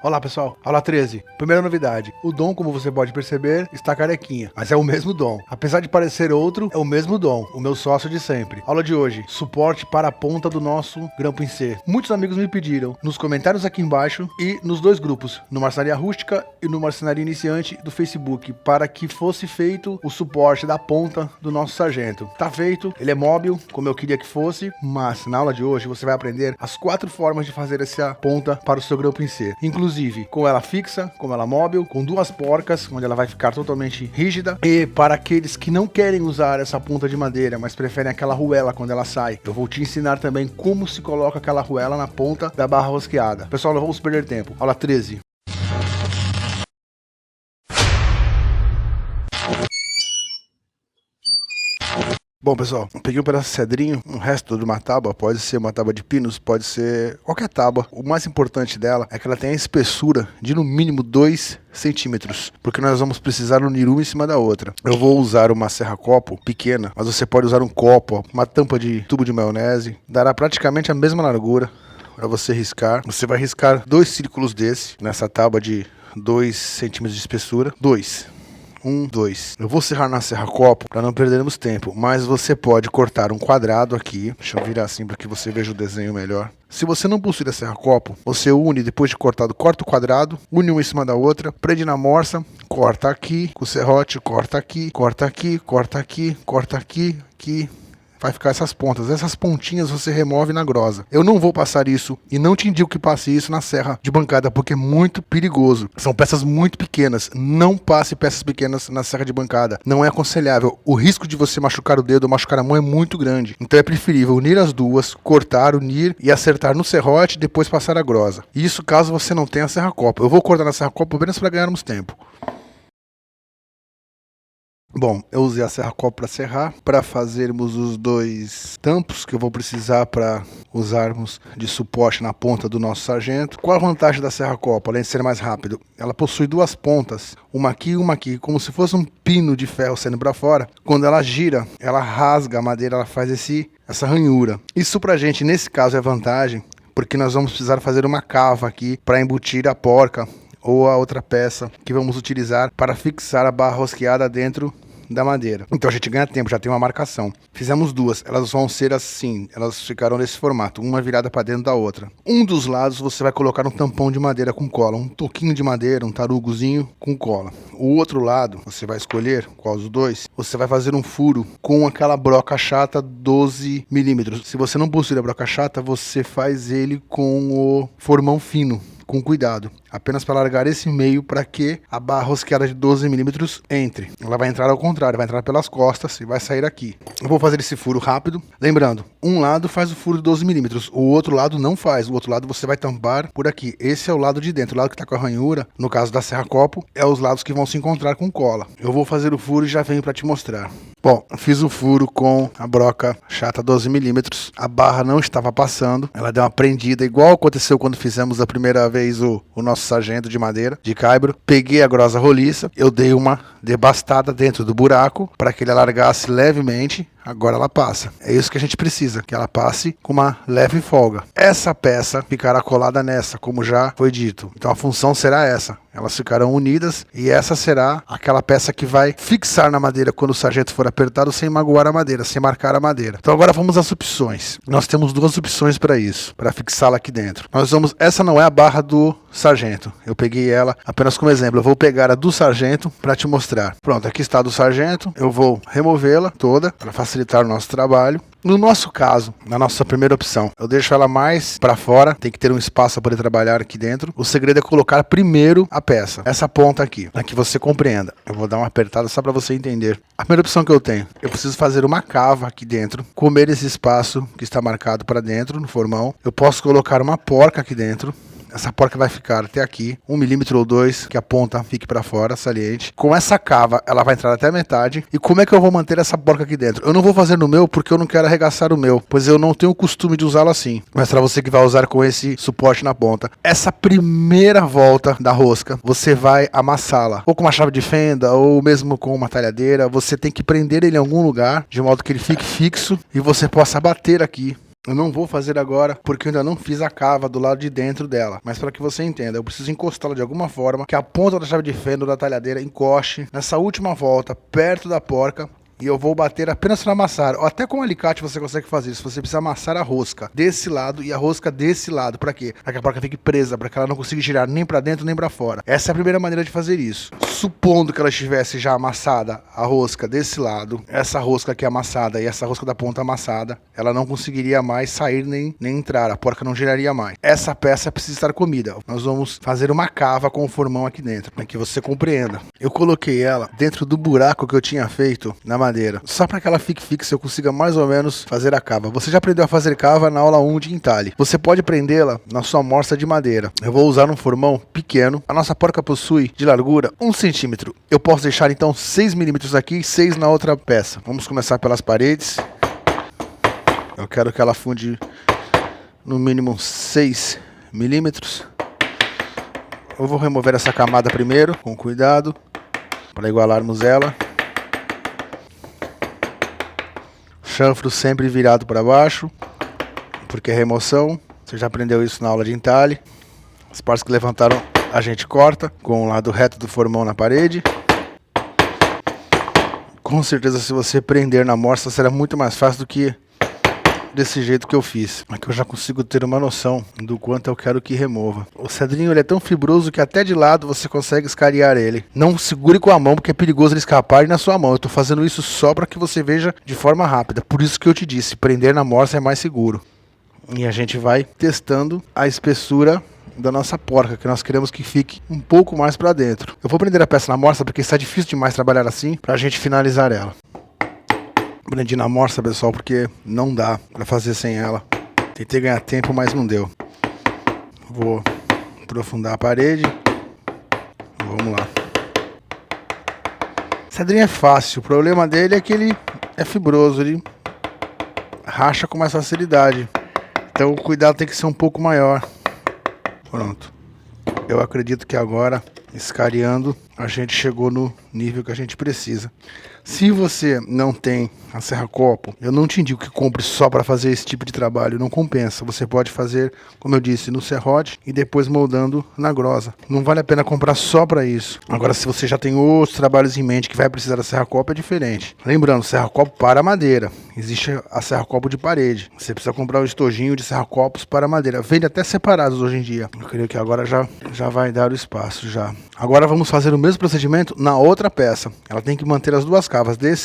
Olá pessoal, aula 13. Primeira novidade, o Dom, como você pode perceber, está carequinha, mas é o mesmo Dom. Apesar de parecer outro, é o mesmo Dom, o meu sócio de sempre. Aula de hoje, suporte para a ponta do nosso grampo em C. Muitos amigos me pediram, nos comentários aqui embaixo e nos dois grupos, no Marcenaria Rústica e no Marcenaria Iniciante do Facebook, para que fosse feito o suporte da ponta do nosso sargento. Tá feito, ele é móvel, como eu queria que fosse, mas na aula de hoje você vai aprender as 4 formas de fazer essa ponta para o seu grampo em C. Inclusive, com ela fixa, com ela móvel, com 2 porcas, onde ela vai ficar totalmente rígida. E para aqueles que não querem usar essa ponta de madeira, mas preferem aquela arruela quando ela sai, eu vou te ensinar também como se coloca aquela arruela na ponta da barra rosqueada. Pessoal, não vamos perder tempo. Aula 13. Bom, pessoal, eu peguei um pedaço de cedrinho, um resto de uma tábua, pode ser uma tábua de pinos, pode ser qualquer tábua. O mais importante dela é que ela tem a espessura de no mínimo 2 centímetros, porque nós vamos precisar unir uma em cima da outra. Eu vou usar uma serra-copo pequena, mas você pode usar um copo, uma tampa de tubo de maionese, dará praticamente a mesma largura para você riscar. Você vai riscar 2 círculos desse, nessa tábua de 2 centímetros de espessura, 2. 1, 2. Eu vou serrar na serra-copo para não perdermos tempo, mas você pode cortar um quadrado aqui. Deixa eu virar assim para que você veja o desenho melhor. Se você não possuir a serra-copo, você une, depois de cortado, corta o quadrado, une uma em cima da outra, prende na morsa, corta aqui, com o serrote, corta aqui, corta aqui, corta aqui, corta aqui, aqui. Vai ficar essas pontas. Essas pontinhas você remove na grosa. Eu não vou passar isso e não te indico que passe isso na serra de bancada, porque é muito perigoso. São peças muito pequenas. Não passe peças pequenas na serra de bancada. Não é aconselhável. O risco de você machucar o dedo ou machucar a mão é muito grande. Então é preferível unir as duas, cortar, unir e acertar no serrote e depois passar a grosa. Isso caso você não tenha serra-copo. Eu vou cortar na serra-copo apenas para ganharmos tempo. Bom, eu usei a serra-copo para serrar, para fazermos os 2 tampos que eu vou precisar para usarmos de suporte na ponta do nosso sargento. Qual a vantagem da serra-copo, além de ser mais rápido? Ela possui 2 pontas, uma aqui e uma aqui, como se fosse um pino de ferro saindo para fora. Quando ela gira, ela rasga a madeira, ela faz essa ranhura. Isso pra gente, nesse caso, é vantagem, porque nós vamos precisar fazer uma cava aqui para embutir a porca ou a outra peça que vamos utilizar para fixar a barra rosqueada dentro da madeira. Então a gente ganha tempo, já tem uma marcação. Fizemos 2, elas vão ser assim, elas ficaram nesse formato, uma virada para dentro da outra. Um dos lados você vai colocar um tampão de madeira com cola, um toquinho de madeira, um tarugozinho com cola. O outro lado, você vai escolher qual dos 2, você vai fazer um furo com aquela broca chata 12 milímetros. Se você não possuir a broca chata, você faz ele com o formão fino, com cuidado, apenas para largar esse meio para que a barra rosqueada de 12 milímetros entre. Ela vai entrar ao contrário, vai entrar pelas costas e vai sair aqui. Eu vou fazer esse furo rápido. Lembrando, um lado faz o furo de 12 milímetros, o outro lado não faz. O outro lado você vai tampar por aqui. Esse é o lado de dentro. O lado que está com a ranhura, no caso da serra-copo, é os lados que vão se encontrar com cola. Eu vou fazer o furo e já venho para te mostrar. Bom, fiz o furo com a broca chata 12 milímetros. A barra não estava passando. Ela deu uma prendida, igual aconteceu quando fizemos a primeira vez o nosso sargento de madeira, de caibro. Peguei a grosa roliça, eu dei uma debastada dentro do buraco para que ele alargasse levemente. Agora ela passa. É isso que a gente precisa, que ela passe com uma leve folga. Essa peça ficará colada nessa, como já foi dito. Então a função será essa. Elas ficarão unidas e essa será aquela peça que vai fixar na madeira quando o sargento for apertado sem magoar a madeira, sem marcar a madeira. Então agora vamos às opções. Nós temos 2 opções para isso, para fixá-la aqui dentro. Essa não é a barra do sargento. Eu peguei ela apenas como exemplo. Eu vou pegar a do sargento para te mostrar. Pronto, aqui está a do sargento. Eu vou removê-la toda para facilitar o nosso trabalho. No nosso caso, na nossa primeira opção, eu deixo ela mais para fora, tem que ter um espaço para poder trabalhar aqui dentro. O segredo é colocar primeiro a peça, essa ponta aqui, para que você compreenda. Eu vou dar uma apertada só para você entender. A primeira opção que eu tenho, eu preciso fazer uma cava aqui dentro, comer esse espaço que está marcado para dentro no formão. Eu posso colocar uma porca aqui dentro. Essa porca vai ficar até aqui, 1 milímetro ou 2, que a ponta fique para fora, saliente. Com essa cava, ela vai entrar até a metade. E como é que eu vou manter essa porca aqui dentro? Eu não vou fazer no meu, porque eu não quero arregaçar o meu, pois eu não tenho o costume de usá-lo assim. Mas para você que vai usar com esse suporte na ponta, essa primeira volta da rosca, você vai amassá-la, ou com uma chave de fenda, ou mesmo com uma talhadeira. Você tem que prender ele em algum lugar, de modo que ele fique fixo e você possa bater aqui Eu não vou fazer agora porque eu ainda não fiz a cava do lado de dentro dela. Mas para que você entenda, eu preciso encostá-la de alguma forma, que a ponta da chave de fenda da talhadeira encoste nessa última volta, perto da porca. E eu vou bater apenas para amassar. Ou até com um alicate você consegue fazer isso. Você precisa amassar a rosca desse lado e a rosca desse lado. Para quê? Para que a porca fique presa, para que ela não consiga girar nem para dentro nem para fora. Essa é a primeira maneira de fazer isso. Supondo que ela estivesse já amassada, a rosca desse lado, essa rosca aqui amassada e essa rosca da ponta amassada, ela não conseguiria mais sair nem entrar. A porca não giraria mais. Essa peça precisa estar comida. Nós vamos fazer uma cava com o formão aqui dentro, para que você compreenda. Eu coloquei ela dentro do buraco que eu tinha feito na madeira, só para que ela fique fixa, eu consiga mais ou menos fazer a cava. Você já aprendeu a fazer cava na aula 1 de entalhe. Você pode prendê-la na sua morsa de madeira. Eu vou usar um formão pequeno. A nossa porca possui de largura 1 centímetro. Eu posso deixar então 6 milímetros aqui e 6 na outra peça. Vamos começar pelas paredes. Eu quero que ela funde no mínimo 6 milímetros. Eu vou remover essa camada primeiro, com cuidado, para igualarmos ela. Chanfro sempre virado para baixo, porque é remoção. Você já aprendeu isso na aula de entalhe. As partes que levantaram a gente corta com o lado reto do formão na parede. Com certeza, se você prender na morsa, será muito mais fácil do que desse jeito que eu fiz. Aqui eu já consigo ter uma noção do quanto eu quero que remova. O cedrinho ele é tão fibroso que até de lado você consegue escariar ele. Não segure com a mão porque é perigoso ele escapar na sua mão. Eu estou fazendo isso só para que você veja de forma rápida. Por isso que eu te disse, prender na morsa é mais seguro. E a gente vai testando a espessura da nossa porca, que nós queremos que fique um pouco mais para dentro. Eu vou prender a peça na morsa porque está difícil demais trabalhar assim para a gente finalizar ela. Prendi na morsa, pessoal, porque não dá para fazer sem ela. Tentei ganhar tempo, mas não deu. Vou aprofundar a parede. Vamos lá. Cedrinho é fácil. O problema dele é que ele é fibroso. Ele racha com mais facilidade. Então o cuidado tem que ser um pouco maior. Pronto. Eu acredito que agora, escariando, a gente chegou no nível que a gente precisa. Se você não tem a serra-copo, eu não te indico que compre só para fazer esse tipo de trabalho, não compensa. Você pode fazer, como eu disse, no serrote e depois moldando na grosa. Não vale a pena comprar só para isso. Agora, se você já tem outros trabalhos em mente que vai precisar da serra-copo, é diferente. Lembrando, serra-copo para madeira. Existe a serra-copo de parede. Você precisa comprar o estojinho de serra-copos para madeira. Vende até separados hoje em dia. Eu creio que agora já vai dar o espaço já. Agora vamos fazer o mesmo procedimento na outra peça. Ela tem que manter as duas cavas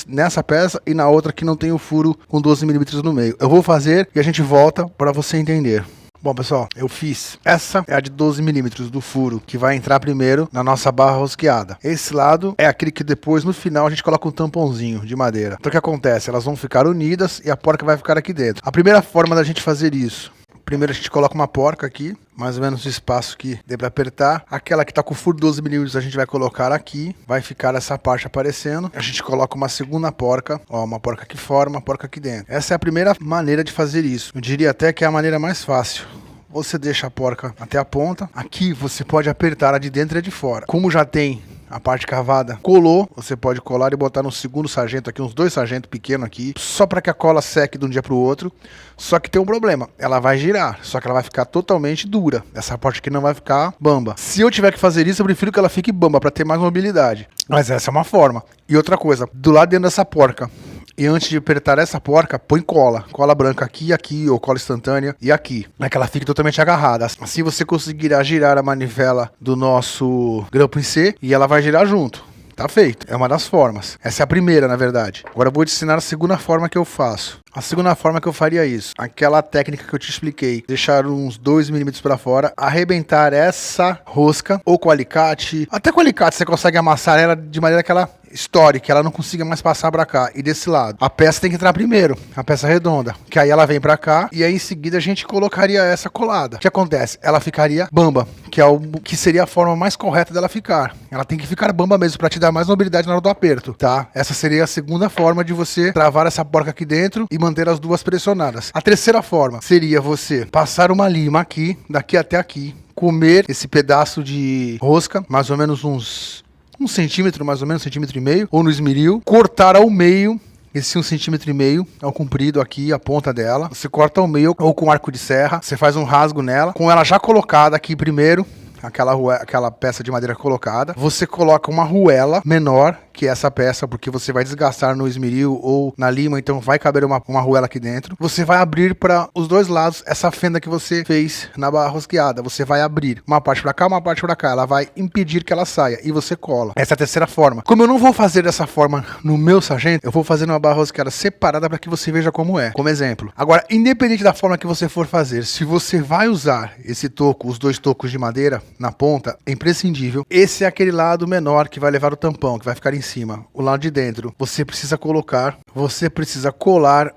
nessa peça e na outra que não tem o furo com 12 milímetros no meio. Eu vou fazer e a gente volta para você entender. Bom, pessoal, eu fiz. Essa é a de 12 milímetros do furo, que vai entrar primeiro na nossa barra rosqueada. Esse lado é aquele que depois, no final, a gente coloca um tampãozinho de madeira. Então o que acontece? Elas vão ficar unidas e a porca vai ficar aqui dentro. A primeira forma da gente fazer isso: primeiro a gente coloca uma porca aqui, mais ou menos o espaço que dê para apertar. Aquela que está com o furo 12 milímetros a gente vai colocar aqui, vai ficar essa parte aparecendo. A gente coloca uma segunda porca, ó, uma porca aqui fora, uma porca aqui dentro. Essa é a primeira maneira de fazer isso. Eu diria até que é a maneira mais fácil. Você deixa a porca até a ponta. Aqui você pode apertar a de dentro e a de fora. Como já tem a parte cavada, colou, você pode colar e botar no segundo sargento aqui, uns 2 sargentos pequenos aqui, só para que a cola seque de um dia para o outro. Só que tem um problema, ela vai girar, só que ela vai ficar totalmente dura. Essa parte aqui não vai ficar bamba. Se eu tiver que fazer isso, eu prefiro que ela fique bamba para ter mais mobilidade. Mas essa é uma forma. E outra coisa, do lado dentro dessa porca, e antes de apertar essa porca, põe cola branca aqui, ou cola instantânea e aqui, para que ela fique totalmente agarrada. Assim você conseguirá girar a manivela do nosso grampo em C e ela vai girar junto. Tá feito. É uma das formas. Essa é a primeira, na verdade. Agora eu vou te ensinar a segunda forma que eu faço. A segunda forma que eu faria isso, aquela técnica que eu te expliquei, deixar uns 2 milímetros para fora, arrebentar essa rosca, ou com alicate, até com alicate você consegue amassar ela de maneira que ela estoure, que ela não consiga mais passar para cá. E desse lado, a peça tem que entrar primeiro, a peça redonda, que aí ela vem para cá, e aí em seguida a gente colocaria essa colada. O que acontece? Ela ficaria bamba, que é o que seria a forma mais correta dela ficar. Ela tem que ficar bamba mesmo, para te dar mais mobilidade na hora do aperto, tá? Essa seria a segunda forma de você travar essa porca aqui dentro e manter as duas pressionadas. A terceira forma seria você passar uma lima aqui, daqui até aqui, comer esse pedaço de rosca, mais ou menos uns 1 centímetro, mais ou menos 1,5 centímetros, ou no esmeril, cortar ao meio esse 1,5 cm ao comprido aqui, a ponta dela. Você corta ao meio ou com arco de serra, você faz um rasgo nela, com ela já colocada aqui primeiro, aquela peça de madeira colocada. Você coloca uma arruela menor que essa peça, porque você vai desgastar no esmeril ou na lima, então vai caber uma arruela aqui dentro. Você vai abrir para os dois lados essa fenda que você fez na barra rosqueada. Você vai abrir uma parte para cá, uma parte para cá. Ela vai impedir que ela saia e você cola. Essa é a terceira forma. Como eu não vou fazer dessa forma no meu sargento, eu vou fazer uma barra rosqueada separada para que você veja como é, como exemplo. Agora, independente da forma que você for fazer, se você vai usar esse toco, os dois tocos de madeira na ponta, é imprescindível. Esse é aquele lado menor que vai levar o tampão, que vai ficar em cima, o lado de dentro. Você precisa colar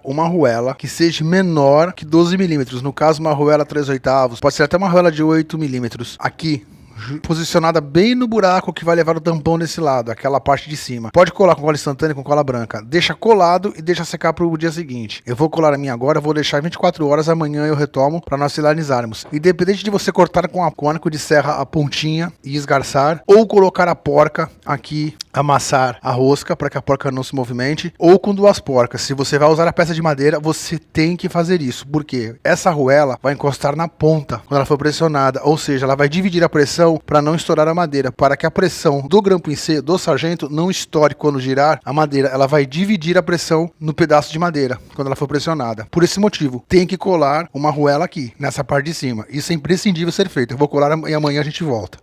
uma arruela que seja menor que 12 milímetros. No caso, uma arruela 3/8, pode ser até uma arruela de 8 milímetros. Aqui, posicionada bem no buraco que vai levar o tampão nesse lado, aquela parte de cima. Pode colar com cola instantânea, com cola branca. Deixa colado e deixa secar para o dia seguinte. Eu vou colar a minha agora, vou deixar 24 horas, amanhã eu retomo para nós finalizarmos. Independente de você cortar com arco de serra a pontinha e esgarçar, ou colocar a porca aqui, amassar a rosca para que a porca não se movimente, ou com duas porcas. Se você vai usar a peça de madeira, você tem que fazer isso, porque essa arruela vai encostar na ponta quando ela for pressionada, ou seja, ela vai dividir a pressão para não estourar a madeira, para que a pressão do grampo-em-C do sargento não estoure quando girar a madeira. Ela vai dividir a pressão no pedaço de madeira quando ela for pressionada. Por esse motivo, tem que colar uma arruela aqui, nessa parte de cima. Isso é imprescindível ser feito. Eu vou colar e amanhã a gente volta.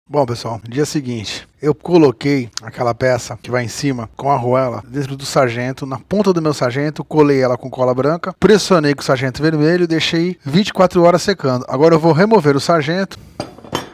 Bom, pessoal, dia seguinte, eu coloquei aquela peça que vai em cima com a arruela dentro do sargento, na ponta do meu sargento, colei ela com cola branca, pressionei com o sargento vermelho e deixei 24 horas secando. Agora eu vou remover o sargento.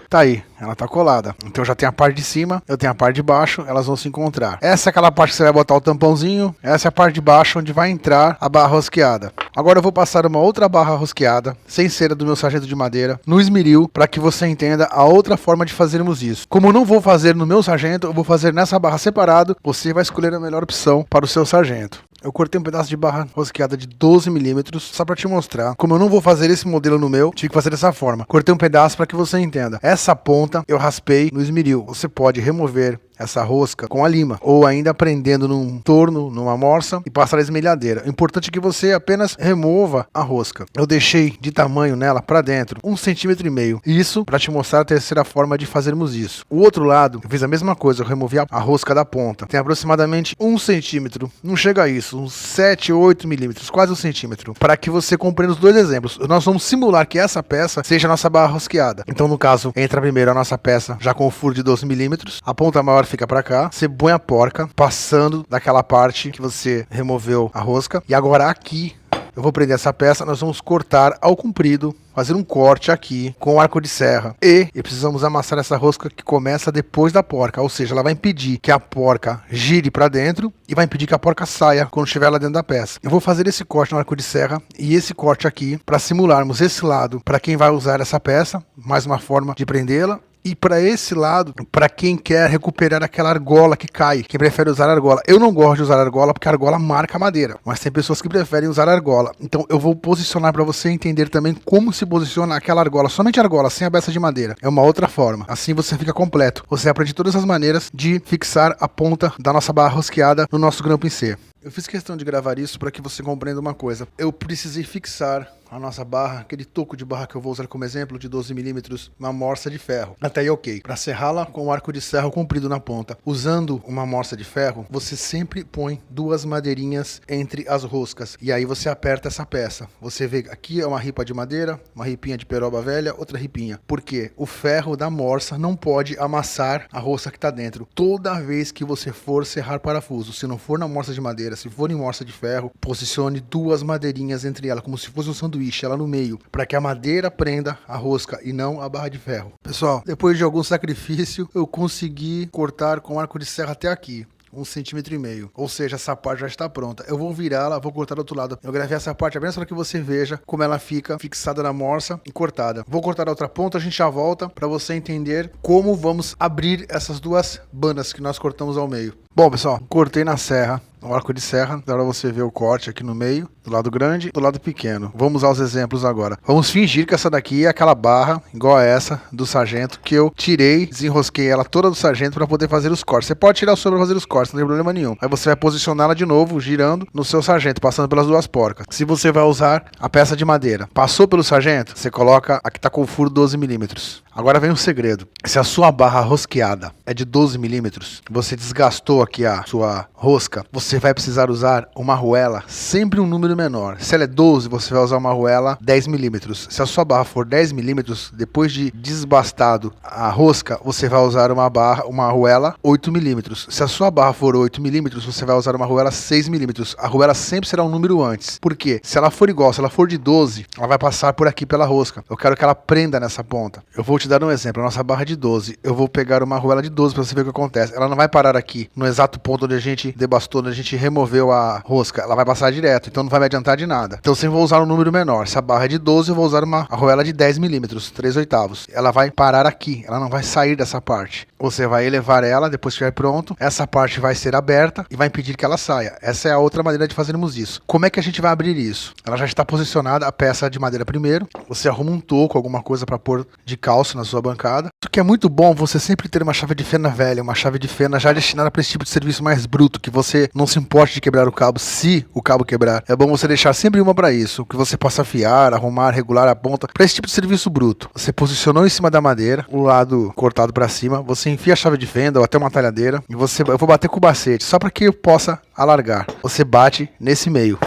Tá aí, ela tá colada. Então já tem a parte de cima, eu tenho a parte de baixo, elas vão se encontrar. Essa é aquela parte que você vai botar o tampãozinho, essa é a parte de baixo onde vai entrar a barra rosqueada. Agora eu vou passar uma outra barra rosqueada, sem cera do meu sargento de madeira, no esmeril, para que você entenda a outra forma de fazermos isso. Como eu não vou fazer no meu sargento, eu vou fazer nessa barra separado, você vai escolher a melhor opção para o seu sargento. Eu cortei um pedaço de barra rosqueada de 12 milímetros, só para te mostrar. Como eu não vou fazer esse modelo no meu, tive que fazer dessa forma. Cortei um pedaço para que você entenda. Essa ponta eu raspei no esmeril. Você pode remover essa rosca com a lima, ou ainda prendendo num torno, numa morsa e passar a esmelhadeira. O importante é que você apenas remova a rosca. Eu deixei de tamanho nela para dentro 1,5 cm. Isso para te mostrar a terceira forma de fazermos isso. O outro lado, eu fiz a mesma coisa, eu removi a rosca da ponta. Tem aproximadamente 1 centímetro, não chega a isso, uns 7, 8 milímetros, quase 1 centímetro. Para que você compreenda os dois exemplos. Nós vamos simular que essa peça seja a nossa barra rosqueada. Então, no caso, entra primeiro a nossa peça já com o furo de 12 milímetros, a ponta maior fica para cá, você põe a porca passando daquela parte que você removeu a rosca, e agora aqui eu vou prender essa peça, nós vamos cortar ao comprido, fazer um corte aqui com arco de serra e precisamos amassar essa rosca que começa depois da porca, ou seja, ela vai impedir que a porca gire para dentro e vai impedir que a porca saia quando estiver lá dentro da peça. Eu vou fazer esse corte no arco de serra e esse corte aqui para simularmos esse lado para quem vai usar essa peça, mais uma forma de prendê-la. E para esse lado, para quem quer recuperar aquela argola que cai, quem prefere usar argola. Eu não gosto de usar argola porque a argola marca a madeira, mas tem pessoas que preferem usar argola. Então eu vou posicionar para você entender também como se posiciona aquela argola, somente argola, sem a beça de madeira. É uma outra forma, assim você fica completo. Você aprende todas as maneiras de fixar a ponta da nossa barra rosqueada no nosso grampo-em-C. Eu fiz questão de gravar isso para que você compreenda uma coisa. Eu precisei fixar a nossa barra, aquele toco de barra que eu vou usar como exemplo de 12 milímetros, uma morsa de ferro. Até aí ok. Para serrá-la com o arco de serra comprido na ponta, usando uma morsa de ferro, você sempre põe duas madeirinhas entre as roscas. E aí você aperta essa peça. Você vê aqui é uma ripa de madeira, uma ripinha de peroba velha, outra ripinha. Porque o ferro da morsa não pode amassar a rosca que está dentro. Toda vez que você for serrar parafuso, se não for na morsa de madeira, se for em morsa de ferro, posicione duas madeirinhas entre elas, como se fosse um sanduíche, ela no meio, para que a madeira prenda a rosca e não a barra de ferro. Pessoal, depois de algum sacrifício, eu consegui cortar com arco de serra até aqui. 1,5 cm, ou seja, essa parte já está pronta. Eu vou virá-la, vou cortar do outro lado. Eu gravei essa parte apenas para que você veja como ela fica fixada na morsa e cortada. Vou cortar a outra ponta, a gente já volta para você entender como vamos abrir essas duas bandas que nós cortamos ao meio. Bom, pessoal, cortei na serra, no arco de serra. Agora você vê o corte aqui no meio, do lado grande e do lado pequeno. Vamos usar os exemplos agora. Vamos fingir que essa daqui é aquela barra, igual a essa, do sargento, que eu tirei, desenrosquei ela toda do sargento para poder fazer os cortes. Você pode tirar o sobre para fazer os cortes, não tem problema nenhum. Aí você vai posicioná-la de novo, girando no seu sargento, passando pelas duas porcas. Se você vai usar a peça de madeira, passou pelo sargento, você coloca a que tá com o furo 12 milímetros. Agora vem um segredo. Se a sua barra rosqueada é de 12 milímetros, você desgastou aqui a sua rosca, você vai precisar usar uma arruela, sempre um número menor. Se ela é 12, você vai usar uma arruela 10 milímetros. Se a sua barra for 10 milímetros, depois de desbastado a rosca, você vai usar uma arruela 8 milímetros. Se a sua barra for 8 milímetros, você vai usar uma arruela 6 milímetros. A arruela sempre será um número antes. Por quê? Se ela for igual, se ela for de 12, ela vai passar por aqui pela rosca. Eu quero que ela prenda nessa ponta. Eu vou te dar um exemplo. A nossa barra é de 12. Eu vou pegar uma arruela de 12 para você ver o que acontece. Ela não vai parar aqui, no exato ponto onde a gente debastou, onde a gente removeu a rosca. Ela vai passar direto, então não vai me adiantar de nada. Então sempre vou usar um número menor. Se a barra é de 12, eu vou usar uma arruela de 10 milímetros, 3/8. Ela vai parar aqui, ela não vai sair dessa parte. Você vai elevar ela, depois que estiver pronto, essa parte vai ser aberta e vai impedir que ela saia. Essa é a outra maneira de fazermos isso. Como é que a gente vai abrir isso? Ela já está posicionada, a peça de madeira primeiro. Você arruma um toco, alguma coisa para pôr de calço na sua bancada. Isso que é muito bom você sempre ter uma chave de fenda velha, uma chave de fenda já destinada para esse tipo de serviço mais bruto, que você não se importe de quebrar o cabo, se o cabo quebrar. É bom você deixar sempre uma para isso, que você possa afiar, arrumar, regular a ponta, para esse tipo de serviço bruto. Você posicionou em cima da madeira, o lado cortado para cima, você enfia a chave de fenda ou até uma talhadeira, e eu vou bater com o bacete, só para que eu possa alargar. Você bate nesse meio.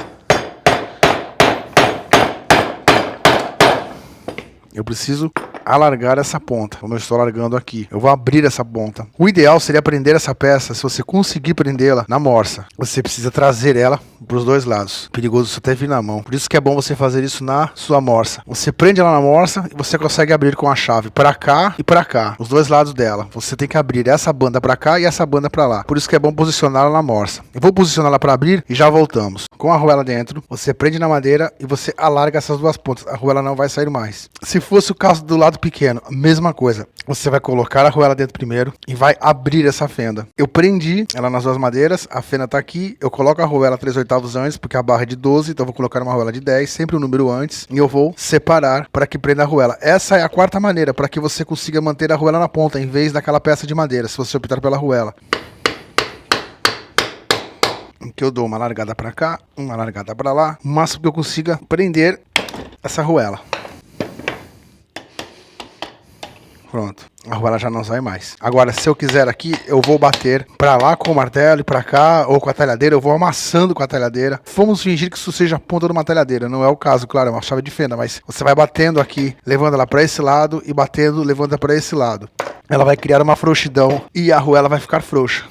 Eu preciso alargar essa ponta, como eu estou alargando aqui. Eu vou abrir essa ponta. O ideal seria prender essa peça, se você conseguir prendê-la na morsa. Você precisa trazer ela para os dois lados. Perigoso isso até vir na mão. Por isso que é bom você fazer isso na sua morsa. Você prende ela na morsa e você consegue abrir com a chave para cá e para cá, os dois lados dela. Você tem que abrir essa banda para cá e essa banda para lá. Por isso que é bom posicioná-la na morsa. Eu vou posicioná-la para abrir e já voltamos. Com a arruela dentro, você prende na madeira e você alarga essas duas pontas. A arruela não vai sair mais. Se fosse o caso do lado pequeno, a mesma coisa. Você vai colocar a arruela dentro primeiro e vai abrir essa fenda. Eu prendi ela nas duas madeiras, a fenda tá aqui, eu coloco a arruela 3/8 antes, porque a barra é de 12, então eu vou colocar uma arruela de 10, sempre um número antes, e eu vou separar para que prenda a arruela. Essa é a quarta maneira, para que você consiga manter a arruela na ponta, em vez daquela peça de madeira, se você optar pela arruela. Que eu dou uma largada para cá, uma largada para lá, o máximo que eu consiga prender essa arruela. Pronto, a arruela já não sai mais. Agora, se eu quiser aqui, eu vou bater pra lá com o martelo e pra cá, ou com a talhadeira, eu vou amassando com a talhadeira. Vamos fingir que isso seja a ponta de uma talhadeira, não é o caso, claro, é uma chave de fenda, mas você vai batendo aqui, levando ela pra esse lado e batendo, levando ela pra esse lado. Ela vai criar uma frouxidão e a arruela vai ficar frouxa.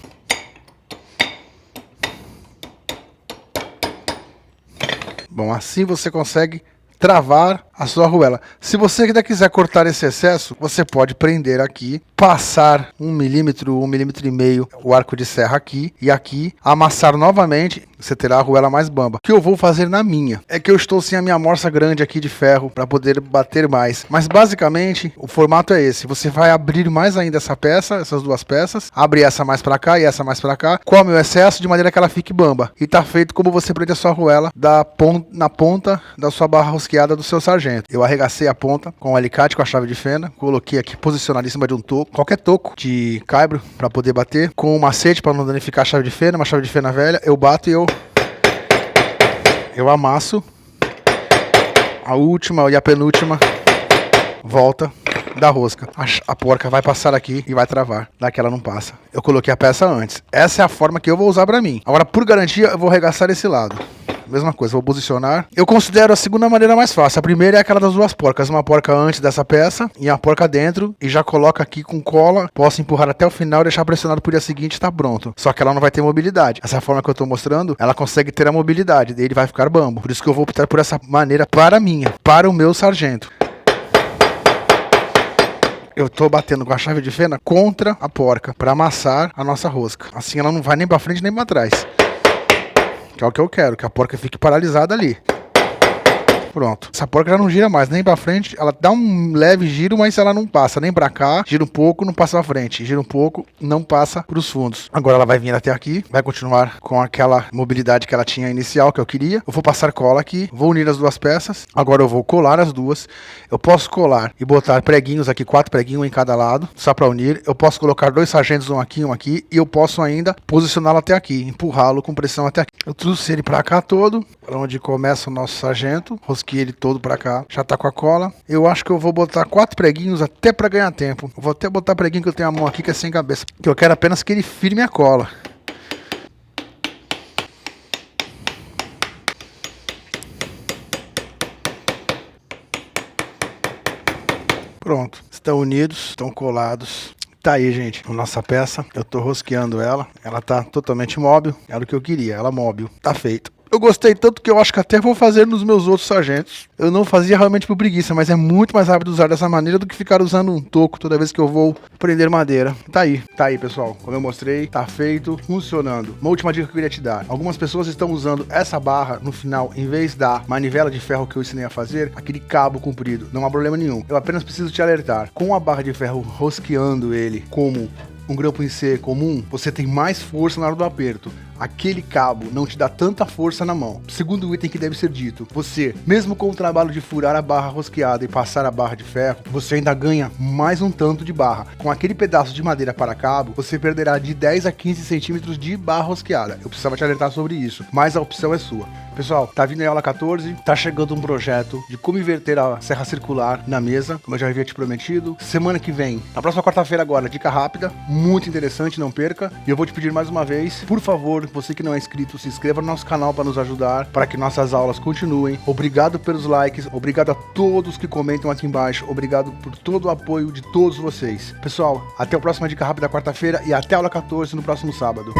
Bom, assim você consegue travar a sua arruela. Se você ainda quiser cortar esse excesso, você pode prender aqui, passar 1 milímetro, 1,5 milímetros o arco de serra aqui e aqui, amassar novamente, você terá a arruela mais bamba. O que eu vou fazer na minha é que eu estou sem a minha morsa grande aqui de ferro para poder bater mais. Mas basicamente o formato é esse. Você vai abrir mais ainda essa peça, essas duas peças, abre essa mais para cá e essa mais para cá, come o excesso de maneira que ela fique bamba. E tá feito como você prende a sua arruela na ponta da sua barra rosqueada do seu sargento. Eu arregacei a ponta com o alicate, com a chave de fenda, coloquei aqui posicionado em cima de um toco, qualquer toco de caibro para poder bater, com um macete para não danificar a chave de fenda, uma chave de fenda velha, eu bato e eu amasso a última e a penúltima volta da rosca. A porca vai passar aqui e vai travar. Daqui ela não passa. Eu coloquei a peça antes. Essa é a forma que eu vou usar para mim. Agora, por garantia, eu vou arregaçar esse lado. Mesma coisa, vou posicionar. Eu considero a segunda maneira mais fácil. A primeira é aquela das duas porcas. Uma porca antes dessa peça e a porca dentro. E já coloca aqui com cola. Posso empurrar até o final e deixar pressionado pro dia seguinte e tá pronto. Só que ela não vai ter mobilidade. Essa forma que eu tô mostrando, ela consegue ter a mobilidade. Daí ele vai ficar bambo. Por isso que eu vou optar por essa maneira para o meu sargento. Eu tô batendo com a chave de fenda contra a porca para amassar a nossa rosca. Assim ela não vai nem para frente nem para trás. Que é o que eu quero, que a porca fique paralisada ali. Pronto. Essa porca já não gira mais, nem pra frente. Ela dá um leve giro, mas ela não passa nem pra cá. Gira um pouco, não passa pra frente. Gira um pouco, não passa pros fundos. Agora ela vai vir até aqui, vai continuar com aquela mobilidade que ela tinha inicial, que eu queria. Eu vou passar cola aqui, vou unir as duas peças. Agora eu vou colar as duas. Eu posso colar e botar preguinhos aqui, 4 preguinhos em cada lado, só pra unir. Eu posso colocar 2 sargentos, um aqui, e eu posso ainda posicioná-lo até aqui, empurrá-lo com pressão até aqui. Eu trouxe ele pra cá todo, pra onde começa o nosso sargento. Rosquei ele todo pra cá, já tá com a cola. Eu acho que eu vou botar 4 preguinhos até pra ganhar tempo. Eu vou até botar preguinho que eu tenho a mão aqui que é sem cabeça, que eu quero apenas que ele firme a cola. Pronto, estão unidos, estão colados. Tá aí, gente, a nossa peça. Eu tô rosqueando ela. Ela tá totalmente móvel. Era o que eu queria, ela móvel. Tá feito. Eu gostei tanto que eu acho que até vou fazer nos meus outros sargentos. Eu não fazia realmente por preguiça, mas é muito mais rápido usar dessa maneira do que ficar usando um toco toda vez que eu vou prender madeira. Tá aí, pessoal. Como eu mostrei, tá feito, funcionando. Uma última dica que eu queria te dar. Algumas pessoas estão usando essa barra no final, em vez da manivela de ferro que eu ensinei a fazer, aquele cabo comprido. Não há problema nenhum. Eu apenas preciso te alertar. Com a barra de ferro rosqueando ele como um grampo em C comum, você tem mais força na hora do aperto. Aquele cabo não te dá tanta força na mão. Segundo item que deve ser dito, você, mesmo com o trabalho de furar a barra rosqueada e passar a barra de ferro, você ainda ganha mais um tanto de barra. Com aquele pedaço de madeira para cabo, você perderá de 10 a 15 centímetros de barra rosqueada. Eu precisava te alertar sobre isso, mas a opção é sua. Pessoal, tá vindo aí a aula 14, tá chegando um projeto de como inverter a serra circular na mesa, como eu já havia te prometido. Semana que vem, na próxima quarta-feira agora, dica rápida, muito interessante, não perca. E eu vou te pedir mais uma vez, por favor, você que não é inscrito, se inscreva no nosso canal para nos ajudar, para que nossas aulas continuem. Obrigado pelos likes, obrigado a todos que comentam aqui embaixo, obrigado por todo o apoio de todos vocês. Pessoal, até a próxima dica rápida quarta-feira e até a aula 14 no próximo sábado.